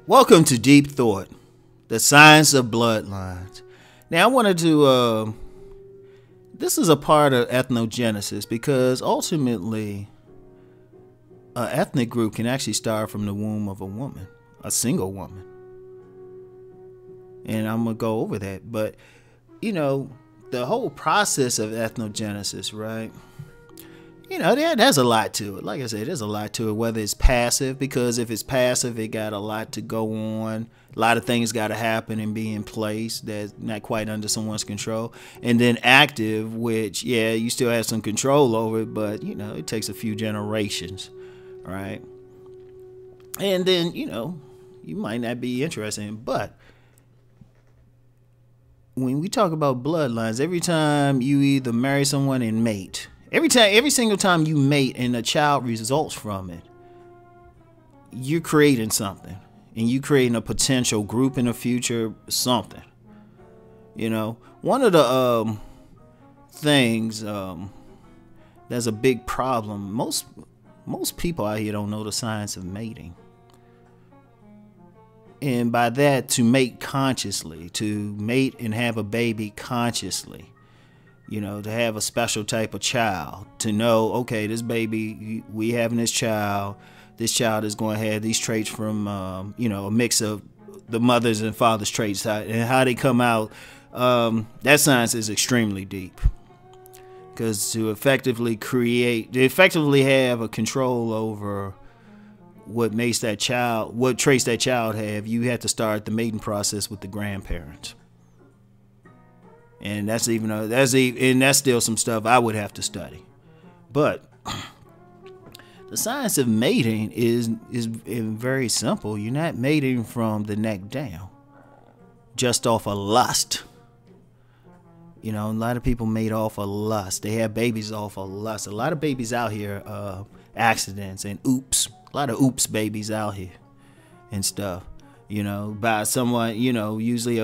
Welcome to Deep Thought, the Science of Bloodlines. Now, I wanted to, this is a part of ethnogenesis because ultimately, an ethnic group can actually start from the womb of a woman, a single woman. And I'm going to go over that. But, the whole process of ethnogenesis, right? There's a lot to it. Like I said, there's a lot to it, whether it's passive, because if it's passive, it got a lot to go on. A lot of things got to happen and be in place that's not quite under someone's control. And then active, which, you still have some control over it, but, it takes a few generations, right? And then, you might not be interested in, but when we talk about bloodlines, every time you either marry someone and mate, every single time you mate and a child results from it, you're creating something. And you creating a potential group in the future, something. One of the things that's a big problem. Most people out here don't know the science of mating. And by that, to mate consciously, to mate and have a baby consciously. To have a special type of child, to know, okay, this baby, we having this child is going to have these traits from, a mix of the mother's and father's traits, and how they come out. That science is extremely deep, because to effectively have a control over what makes that child, what traits that child have, you have to start the mating process with the grandparents. And that's still some stuff I would have to study. But the science of mating is very simple. You're not mating from the neck down, just off of lust. A lot of people mate off of lust. They have babies off of lust. A lot of babies out here, accidents and oops. A lot of oops babies out here and stuff. By someone, usually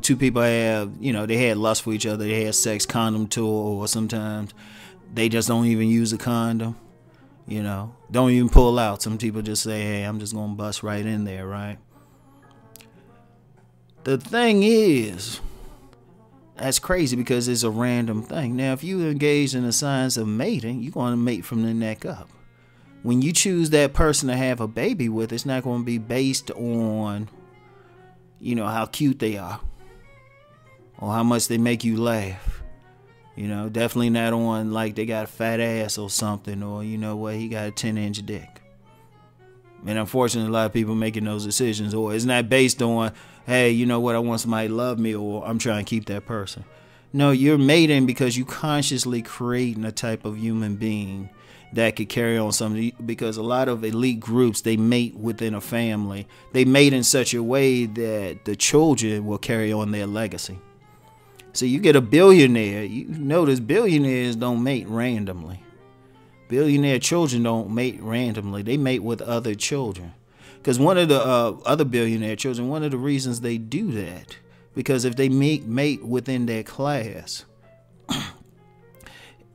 two people have, they had lust for each other, they had sex, condom tour, or sometimes they just don't even use a condom, don't even pull out. Some people just say, hey, I'm just going to bust right in there, right? The thing is, that's crazy because it's a random thing. Now, if you engage in the science of mating, you're going to mate from the neck up. When you choose that person to have a baby with, it's not going to be based on, how cute they are or how much they make you laugh. Definitely not on like they got a fat ass or something, or he got a 10-inch dick. And unfortunately, a lot of people making those decisions, or it's not based on, hey, I want somebody to love me, or I'm trying to keep that person. No, you're mating because you consciously creating a type of human being that could carry on something, because a lot of elite groups, they mate within a family. They mate in such a way that the children will carry on their legacy. So you get a billionaire, you notice billionaires don't mate randomly. Billionaire children don't mate randomly. They mate with other children. Because one of the other billionaire children, one of the reasons they do that, because if they mate within their class,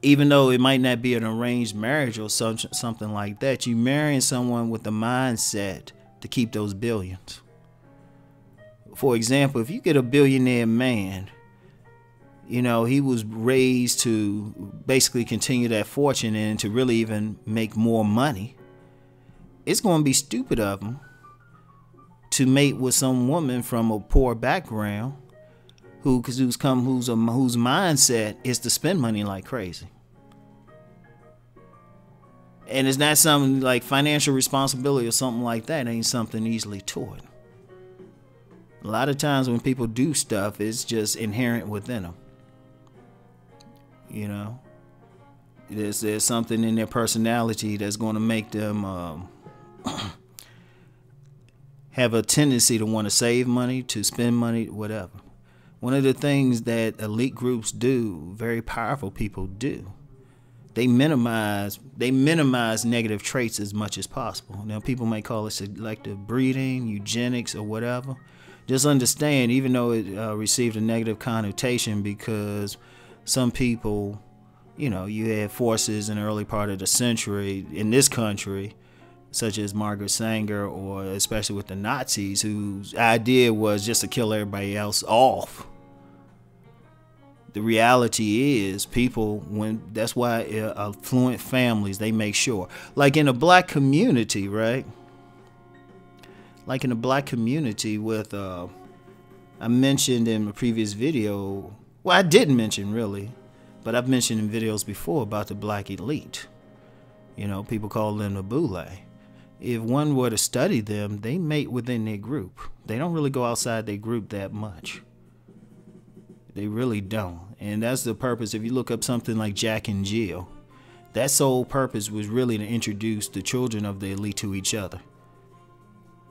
even though it might not be an arranged marriage or something like that, you marrying someone with the mindset to keep those billions. For example, if you get a billionaire man, he was raised to basically continue that fortune and to really even make more money. It's going to be stupid of him to mate with some woman from a poor background whose mindset is to spend money like crazy. And it's not something like financial responsibility or something like that. It ain't something easily taught. A lot of times when people do stuff, it's just inherent within them. There's something in their personality that's going to make them have a tendency to want to save money, to spend money, whatever. One of the things that elite groups do, very powerful people do, they minimize negative traits as much as possible. Now, people may call it selective breeding, eugenics, or whatever. Just understand, even though it received a negative connotation, because some people, you had forces in the early part of the century in this country such as Margaret Sanger, or especially with the Nazis, whose idea was just to kill everybody else off. The reality is, that's why affluent families, they make sure, like in a black community, right? Like in a black community with, I mentioned in my previous video, well, I didn't mention really, but I've mentioned in videos before about the black elite. You know, people call them the Boule. If one were to study them, they mate within their group. They don't really go outside their group that much. They really don't. And that's the purpose. If you look up something like Jack and Jill, that sole purpose was really to introduce the children of the elite to each other.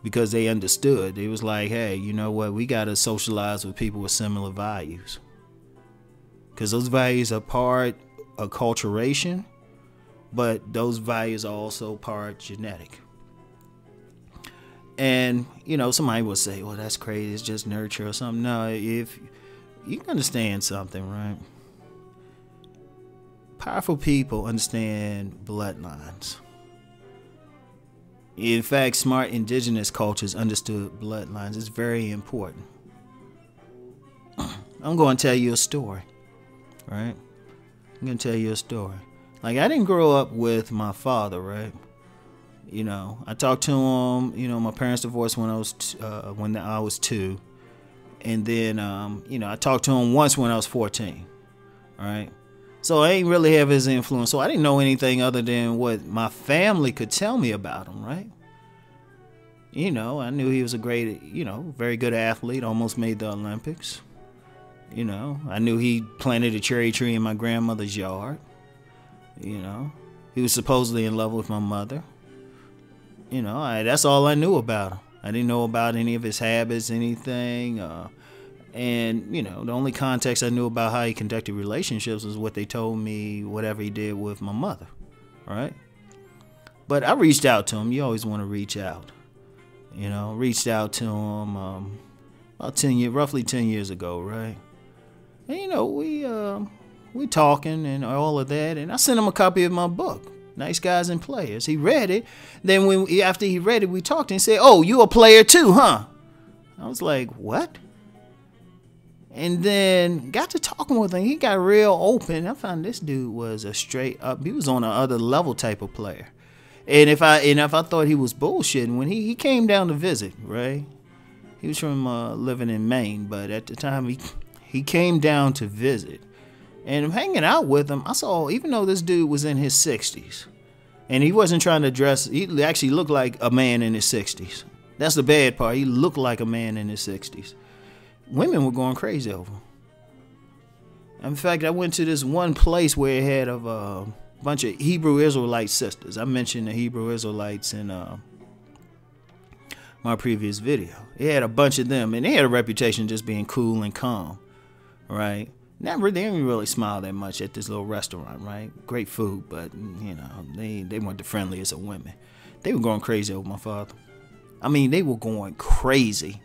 Because they understood. It was like, hey, you know what? We got to socialize with people with similar values. Because those values are part acculturation, but those values are also part genetic. And, you know, somebody will say, well, that's crazy. It's just nurture or something. No, if you can understand something, right? Powerful people understand bloodlines. In fact, smart indigenous cultures understood bloodlines. It's very important. I'm going to tell you a story, right? I'm going to tell you a story. Like, I didn't grow up with my father, right? You know, I talked to him. You know, my parents divorced when I was 2. And then, you know, I talked to him once when I was 14, all right? So I ain't really have his influence. So I didn't know anything other than what my family could tell me about him, right? You know, I knew he was a great, you know, very good athlete, almost made the Olympics. You know, I knew he planted a cherry tree in my grandmother's yard. You know, he was supposedly in love with my mother. You know, that's all I knew about him. I didn't know about any of his habits, anything. And, you know, the only context I knew about how he conducted relationships was what they told me, whatever he did with my mother. All right. But I reached out to him. You always want to reach out. You know, reached out to him about roughly 10 years ago. Right. And, you know, we talking and all of that. And I sent him a copy of my book, Nice Guys and Players. He read it. Then after he read it, we talked and he said, oh, you a player too, huh? I was like, what? And then got to talking with him. He got real open. I found this dude was a straight up, he was on a other level type of player. And if I thought he was bullshitting, when he came down to visit, right? He was from living in Maine, but at the time he came down to visit. And I'm hanging out with him. I saw, even though this dude was in his 60s, and he wasn't trying to dress, he actually looked like a man in his 60s. That's the bad part. He looked like a man in his 60s. Women were going crazy over him. In fact, I went to this one place where it had a bunch of Hebrew Israelite sisters. I mentioned the Hebrew Israelites in my previous video. It had a bunch of them, and they had a reputation just being cool and calm, right? They didn't really smile that much at this little restaurant, right? Great food, but, you know, they weren't the friendliest of women. They were going crazy over my father. I mean, they were going crazy.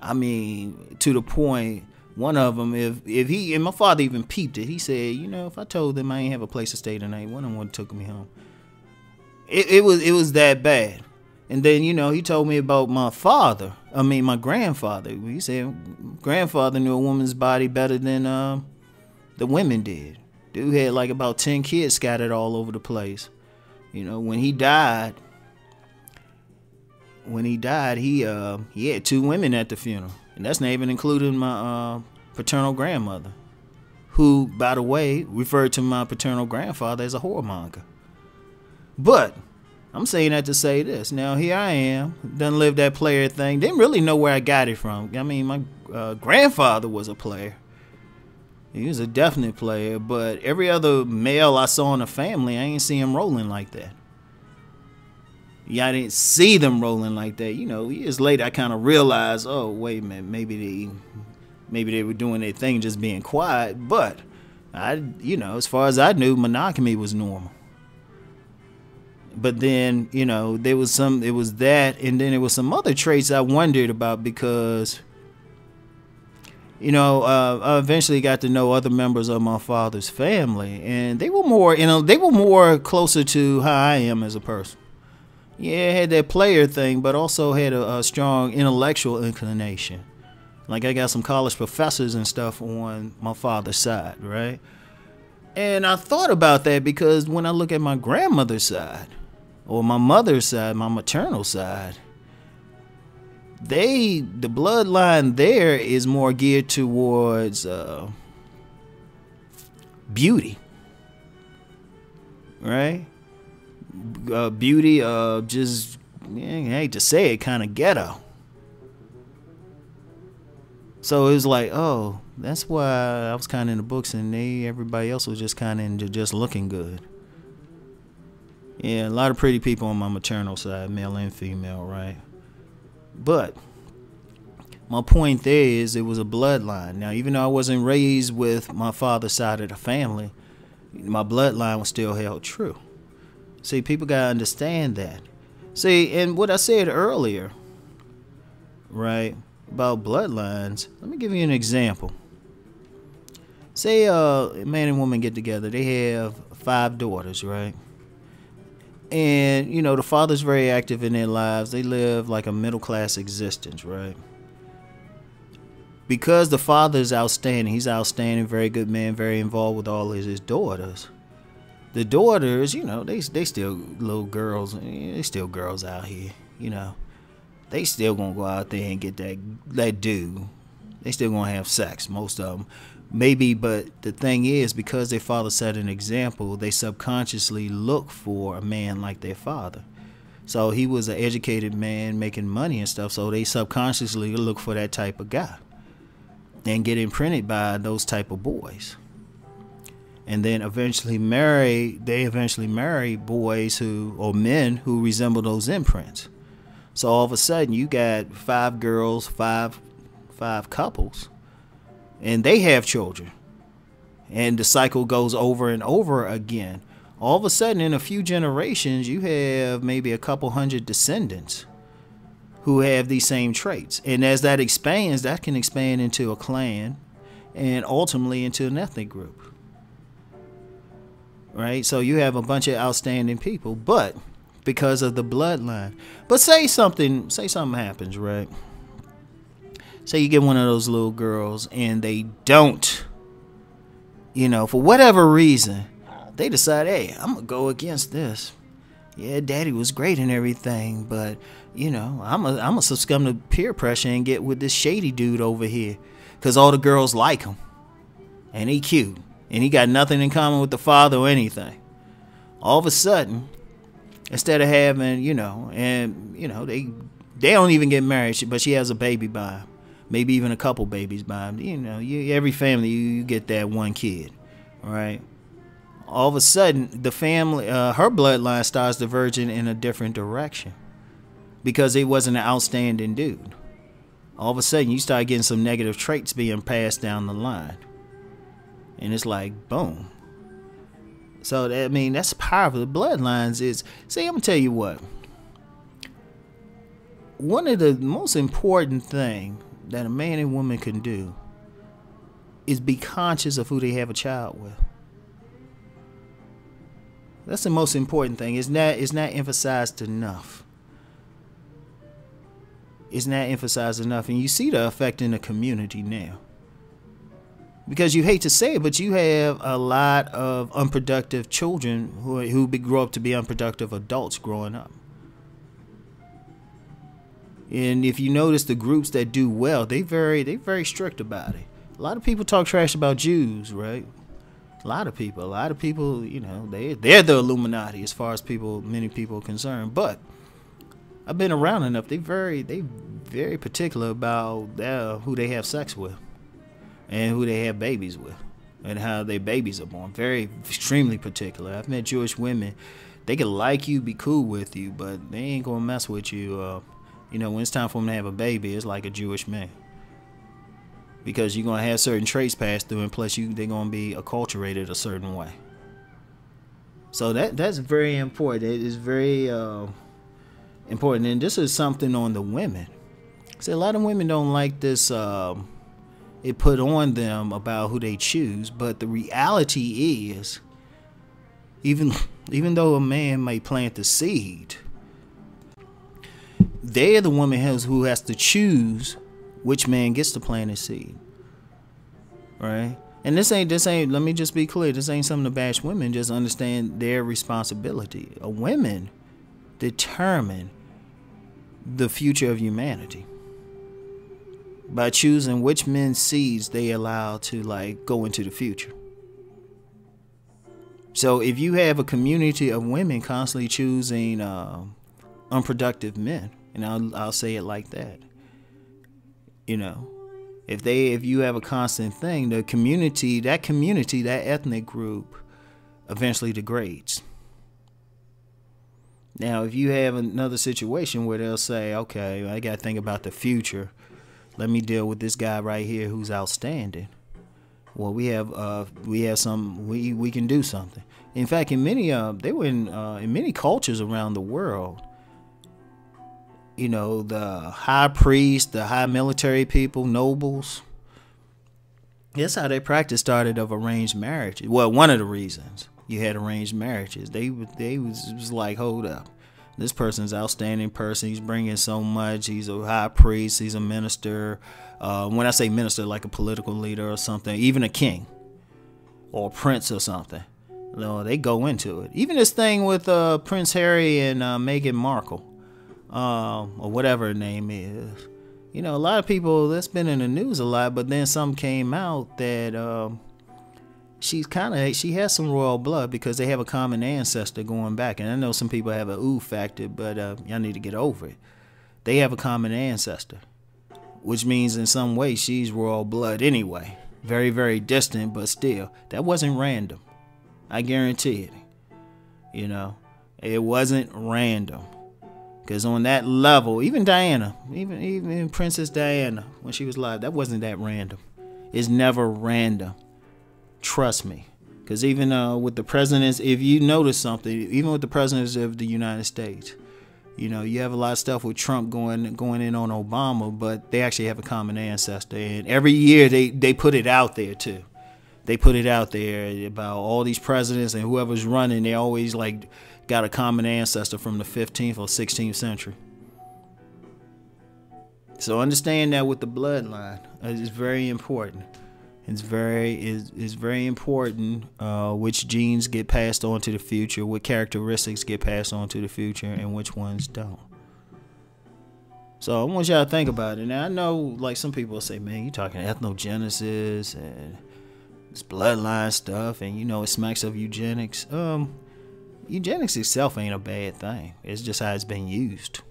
I mean, to the point, one of them, if he, and my father even peeped it, he said, you know, if I told them I ain't have a place to stay tonight, one of them would have took me home. It was that bad. And then, you know, he told me about my grandfather. He said grandfather knew a woman's body better than the women did. Dude had like about 10 kids scattered all over the place. You know, when he died, he had 2 women at the funeral. And that's not even including my paternal grandmother, who, by the way, referred to my paternal grandfather as a whoremonger. But I'm saying that to say this. Now, here I am, done lived that player thing. Didn't really know where I got it from. I mean, my grandfather was a player. He was a definite player, but every other male I saw in the family, I ain't see him rolling like that. Yeah, I didn't see them rolling like that. You know, years later, I kind of realized, oh, wait a minute, maybe they were doing their thing, just being quiet. But you know, as far as I knew, monogamy was normal. But then, you know, it was that, and then there was some other traits I wondered about because, you know, I eventually got to know other members of my father's family, and they were more, you know, they were more closer to how I am as a person. Yeah, it had that player thing, but also had a strong intellectual inclination. Like I got some college professors and stuff on my father's side, right? And I thought about that because when I look at my grandmother's side, or my mother's side, my maternal side, the bloodline there is more geared towards beauty, right? Beauty, just, I hate to say it, kind of ghetto. So it was like, oh, that's why I was kind of in the books, and everybody else was just kind of into just looking good. Yeah, a lot of pretty people on my maternal side, male and female, right? But my point there is it was a bloodline. Now, even though I wasn't raised with my father's side of the family, my bloodline was still held true. See, people got to understand that. See, and what I said earlier, right, about bloodlines, let me give you an example. Say a man and woman get together. They have 5 daughters, right? And, you know, the father's very active in their lives. They live like a middle-class existence, right? Because the father's outstanding, he's outstanding, very good man, very involved with all of his daughters. The daughters, you know, they still little girls. They still girls out here, you know. They still gonna go out there and get that dude. They still gonna have sex, most of them. Maybe, but the thing is, because their father set an example, they subconsciously look for a man like their father. So he was an educated man making money and stuff, so they subconsciously look for that type of guy and get imprinted by those type of boys. And then eventually marry boys who, or men who resemble those imprints. So all of a sudden you got 5 girls, five couples, and they have children. And the cycle goes over and over again. All of a sudden in a few generations you have maybe a couple hundred descendants who have these same traits. And as that expands, that can expand into a clan and ultimately into an ethnic group. Right? So you have a bunch of outstanding people, but because of the bloodline. But say something happens, right? Say you get one of those little girls and they don't, you know, for whatever reason, they decide, hey, I'm going to go against this. Yeah, daddy was great and everything, but, you know, I'm a succumb to peer pressure and get with this shady dude over here because all the girls like him and he cute and he got nothing in common with the father or anything. All of a sudden, instead of having, you know, and, you know, they don't even get married, but she has a baby by him. Maybe even a couple babies by him. You know, every family, you get that one kid, right? All of a sudden, the family, her bloodline starts diverging in a different direction because it wasn't an outstanding dude. All of a sudden, you start getting some negative traits being passed down the line. And it's like, boom. So, I mean, that's powerful. The bloodlines is, see, I'm going to tell you what. One of the most important things that a man and woman can do is be conscious of who they have a child with. That's the most important thing. It's not emphasized enough. It's not emphasized enough. And you see the effect in the community now. Because you hate to say it, but you have a lot of unproductive children who grow up to be unproductive adults growing up. And if you notice the groups that do well, they very strict about it. A lot of people talk trash about Jews, right? A lot of people, you know, they're the Illuminati as far as many people are concerned. But I've been around enough. They very particular about who they have sex with and who they have babies with and how their babies are born. Very extremely particular. I've met Jewish women. They can like you, be cool with you, but they ain't gonna mess with you. You know, when it's time for them to have a baby, it's like a Jewish man. Because you're going to have certain traits passed through, and plus they're going to be acculturated a certain way. So that's very important. It is very important. And this is something on the women. See, a lot of women don't like this, it put on them about who they choose. But the reality is, even though a man may plant the seed, they're the woman who has to choose which man gets to plant his seed, right? And this ain't, let me just be clear, this ain't something to bash women. Just understand their responsibility. Women determine the future of humanity by choosing which men's seeds they allow to like go into the future. So if you have a community of women constantly choosing unproductive men, and I'll say it like that, you know, if you have a constant thing, that community, that ethnic group eventually degrades. Now, if you have another situation where they'll say, okay, I got to think about the future. Let me deal with this guy right here who's outstanding. Well, we can do something. In fact, in many in many cultures around the world, you know, the high priest, the high military people, nobles, that's how their practice started of arranged marriages. Well, one of the reasons you had arranged marriages, they was like, hold up, this person's an outstanding person. He's bringing so much. He's a high priest. He's a minister. When I say minister, like a political leader or something, even a king or a prince or something. No, they go into it. Even this thing with Prince Harry and Meghan Markle, or whatever her name is. You know, a lot of people, that's been in the news a lot, but then some came out that she has some royal blood because they have a common ancestor going back. And I know some people have a ooh factor, but y'all need to get over it. They have a common ancestor, which means in some way she's royal blood anyway. Very, very distant, but still, that wasn't random. I guarantee it. You know, it wasn't random. Because on that level, even Diana, even Princess Diana, when she was alive, that wasn't that random. It's never random. Trust me. Because even with the presidents, if you notice something, even with the presidents of the United States, you know, you have a lot of stuff with Trump going in on Obama, but they actually have a common ancestor. And every year they put it out there too. They put it out there about all these presidents and whoever's running, they always like got a common ancestor from the 15th or 16th century. So understand that with the bloodline, it's very important. It's very important which genes get passed on to the future, what characteristics get passed on to the future, and which ones don't. So I want y'all to think about it. Now I know, like, some people say, "Man, you talking ethnogenesis and this bloodline stuff, and you know it smacks of eugenics." Eugenics itself ain't a bad thing. It's just how it's been used.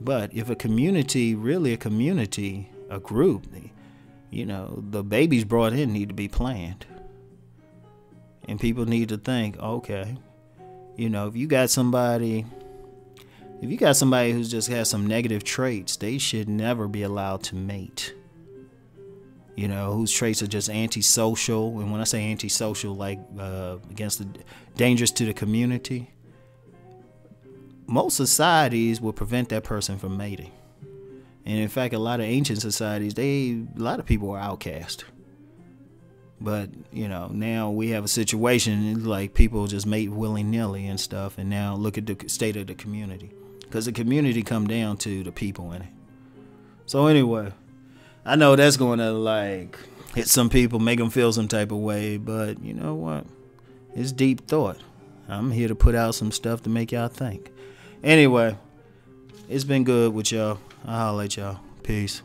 But if a community, really a community, a group, you know, the babies brought in need to be planned. And people need to think, okay, you know, if you got somebody who's just has some negative traits, they should never be allowed to mate. You know, whose traits are just antisocial. And when I say antisocial, like against the dangerous to the community, most societies will prevent that person from mating. And in fact, a lot of ancient societies, a lot of people are outcast. But, you know, now we have a situation like people just mate willy-nilly and stuff. And now look at the state of the community. Because the community come down to the people in it. So anyway, I know that's going to like hit some people, make them feel some type of way. But you know what? It's deep thought. I'm here to put out some stuff to make y'all think. Anyway, it's been good with y'all. I'll holler at y'all. Peace.